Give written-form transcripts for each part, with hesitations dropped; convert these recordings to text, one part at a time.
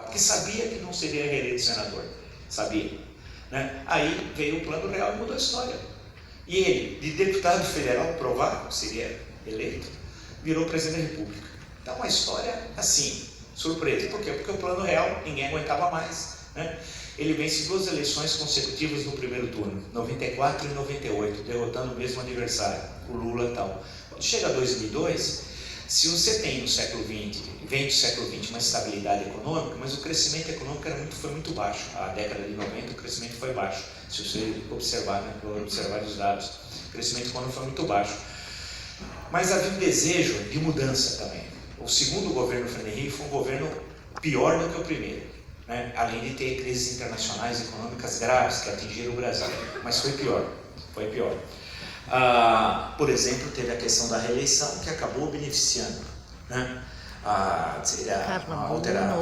porque sabia que não seria reeleito senador, sabia, né? Aí veio o Plano Real e mudou a história. E ele, de deputado federal provável, seria eleito, virou presidente da República. Então uma história assim, surpresa. Por quê? Porque o Plano Real ninguém aguentava mais, né? Ele vence 2 eleições consecutivas no primeiro turno, 94 e 98, derrotando o mesmo adversário, o Lula e tal. Quando chega a 2002, se você tem no século XX, vem do século XX uma estabilidade econômica, mas o crescimento econômico foi muito baixo. A década de 90 o crescimento foi baixo. Se você observar, né, observar os dados, o crescimento econômico foi muito baixo. Mas havia um desejo de mudança também. O segundo governo Fernando Henrique foi um governo pior do que o primeiro, né? Além de ter crises internacionais econômicas graves que atingiram o Brasil. Mas foi pior, foi pior. Por exemplo, teve a questão da reeleição, que acabou beneficiando, né? A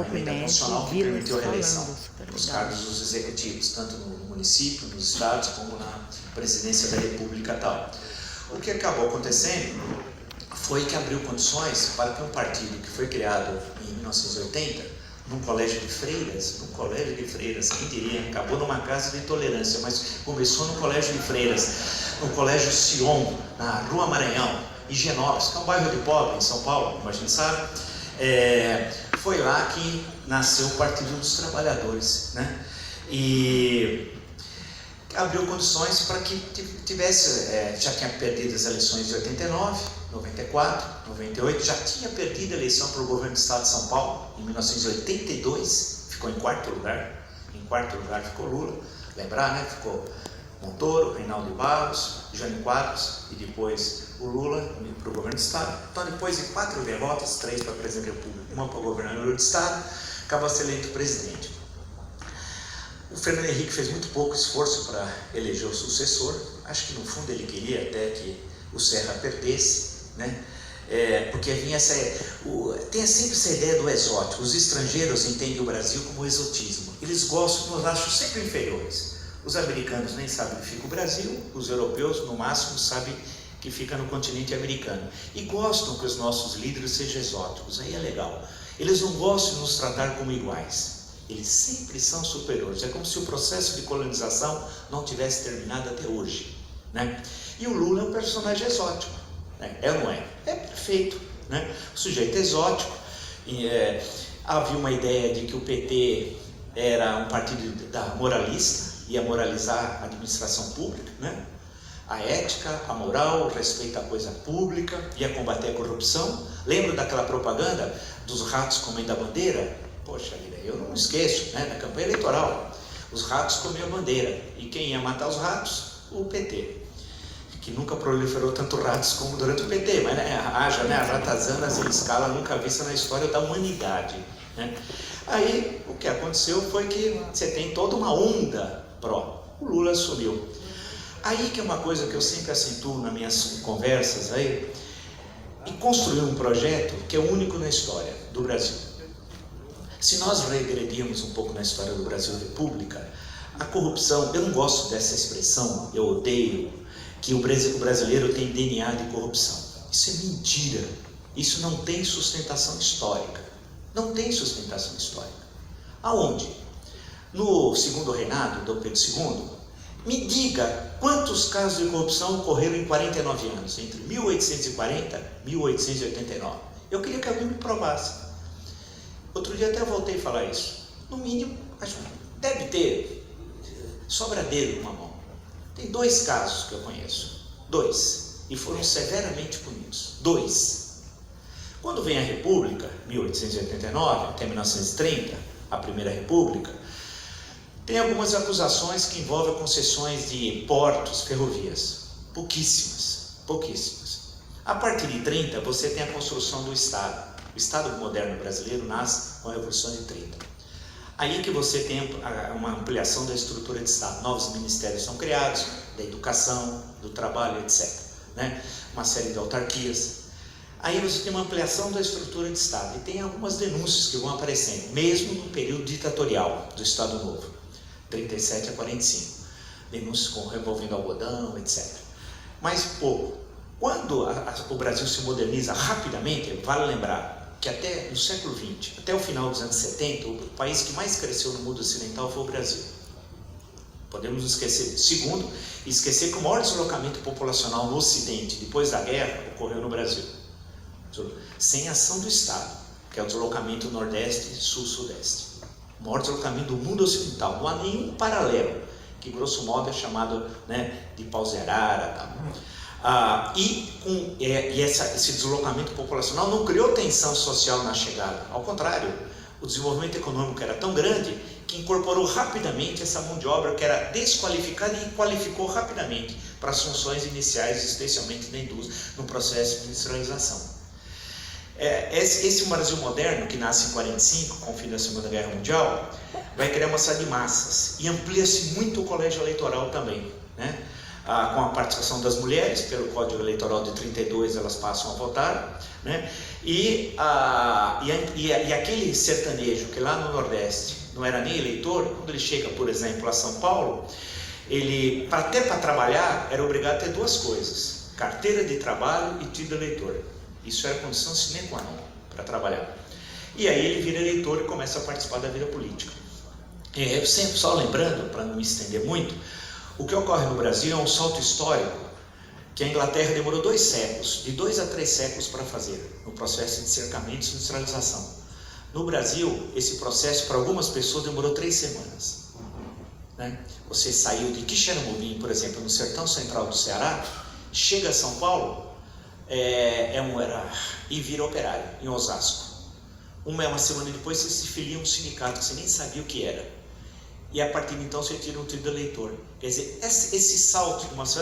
emenda constitucional que permitiu a reeleição dos cargos dos executivos, tanto no município, nos estados, como na presidência da República e tal. O que acabou acontecendo foi que abriu condições para que um partido que foi criado em 1980, num colégio de freiras, quem diria, acabou numa casa de tolerância, mas começou no colégio de freiras, no colégio Sion, na Rua Maranhão, Higienópolis, que é um bairro de pobre em São Paulo, como a gente sabe. Foi lá que nasceu o Partido dos Trabalhadores, né? E abriu condições para que tivesse, já tinha perdido as eleições de 89, 94, 98, já tinha perdido a eleição para o governo do estado de São Paulo, em 1982, ficou em quarto lugar ficou Lula, lembrar, né? Ficou Montoro, Reinaldo Barros, Jânio Quadros e depois o Lula para o governo do estado. Então, depois de 4 derrotas, 3 para presidente da República, 1 para o governador do estado, acaba sendo eleito presidente. O Fernando Henrique fez muito pouco esforço para eleger o sucessor. Acho que no fundo ele queria até que o Serra perdesse, né? Porque vinha tem sempre essa ideia do exótico. Os estrangeiros entendem o Brasil como exotismo. Eles gostam, nos acham sempre inferiores. Os americanos nem sabem que fica o Brasil, os europeus no máximo sabem que fica no continente americano. E gostam que os nossos líderes sejam exóticos, aí é legal. Eles não gostam de nos tratar como iguais. Eles sempre são superiores. É como se o processo de colonização não tivesse terminado até hoje, né? E o Lula é um personagem exótico, né? É ou não é? É perfeito, né? O sujeito exótico. Havia uma ideia de que o PT era um partido moralista, ia moralizar a administração pública, né? A ética, a moral, o respeito à coisa pública, ia combater a corrupção. Lembro daquela propaganda dos ratos comendo a bandeira? Poxa vida, eu não esqueço, né? Na campanha eleitoral, os ratos comiam a bandeira. E quem ia matar os ratos? O PT. Que nunca proliferou tanto ratos como durante o PT, mas haja, né? A ratazanas em escala nunca vista na história da humanidade, né? Aí, o que aconteceu foi que você tem toda uma onda pró. O Lula assumiu. Aí que é uma coisa que eu sempre acentuo nas minhas conversas aí, e construir um projeto que é único na história do Brasil. Se nós regredirmos um pouco na história do Brasil República, a corrupção, eu não gosto dessa expressão, eu odeio, que o brasileiro tem DNA de corrupção. Isso é mentira, isso não tem sustentação histórica, não tem sustentação histórica. Aonde? No segundo reinado, Dom Pedro II, me diga quantos casos de corrupção ocorreram em 49 anos, entre 1840 e 1889. Eu queria que alguém me provasse. Outro dia até voltei a falar isso. No mínimo, acho que deve ter, sobra dedo uma mão. Tem 2 casos que eu conheço. 2. E foram severamente punidos. 2. Quando vem a República, 1889 até 1930, a Primeira República, tem algumas acusações que envolvem concessões de portos, ferrovias. Pouquíssimas. A partir de 30, você tem a construção do Estado. O Estado moderno brasileiro nasce com a Revolução de 30. Aí que você tem uma ampliação da estrutura de Estado. Novos ministérios são criados, da educação, do trabalho, etc., né? Uma série de autarquias. Aí você tem uma ampliação da estrutura de Estado. E tem algumas denúncias que vão aparecendo, mesmo no período ditatorial do Estado Novo, 37 a 45. Denúncias envolvendo algodão, etc. Mas pouco. Quando o Brasil se moderniza rapidamente, vale lembrar, que até no século XX, até o final dos anos 70, o país que mais cresceu no mundo ocidental foi o Brasil. Podemos esquecer. Segundo, esquecer que o maior deslocamento populacional no Ocidente, depois da guerra, ocorreu no Brasil. Sem ação do Estado, que é o deslocamento Nordeste, Sul, Sudeste. O maior deslocamento do mundo ocidental. Não há nenhum paralelo, que grosso modo é chamado, né, de Paus-Arara. Esse deslocamento populacional não criou tensão social na chegada. Ao contrário, o desenvolvimento econômico era tão grande que incorporou rapidamente essa mão de obra que era desqualificada e qualificou rapidamente para as funções iniciais, especialmente na indústria, no processo de industrialização. Esse Brasil moderno, que nasce em 45, com o fim da Segunda Guerra Mundial, vai criar uma cidade de massas e amplia-se muito o colégio eleitoral também, né? Com a participação das mulheres, pelo Código Eleitoral de 32 elas passam a votar, né? E aquele sertanejo que lá no Nordeste não era nem eleitor, quando ele chega, por exemplo, a São Paulo, ele, até para trabalhar, era obrigado a ter duas coisas: carteira de trabalho e título eleitor. Isso era condição sine qua non para trabalhar. E aí ele vira eleitor e começa a participar da vida política. Sempre só lembrando, para não me estender muito, o que ocorre no Brasil é um salto histórico que a Inglaterra demorou 2 séculos, de 2 a 3 séculos para fazer, no processo de cercamento e industrialização. No Brasil, esse processo para algumas pessoas demorou 3 semanas. Né? Você saiu de Quixeramobim, por exemplo, no sertão central do Ceará, chega a São Paulo, e vira operário em Osasco. Uma semana depois você se filia a um sindicato que você nem sabia o que era. E a partir de então você tira um título de eleitor. Quer dizer, esse salto de uma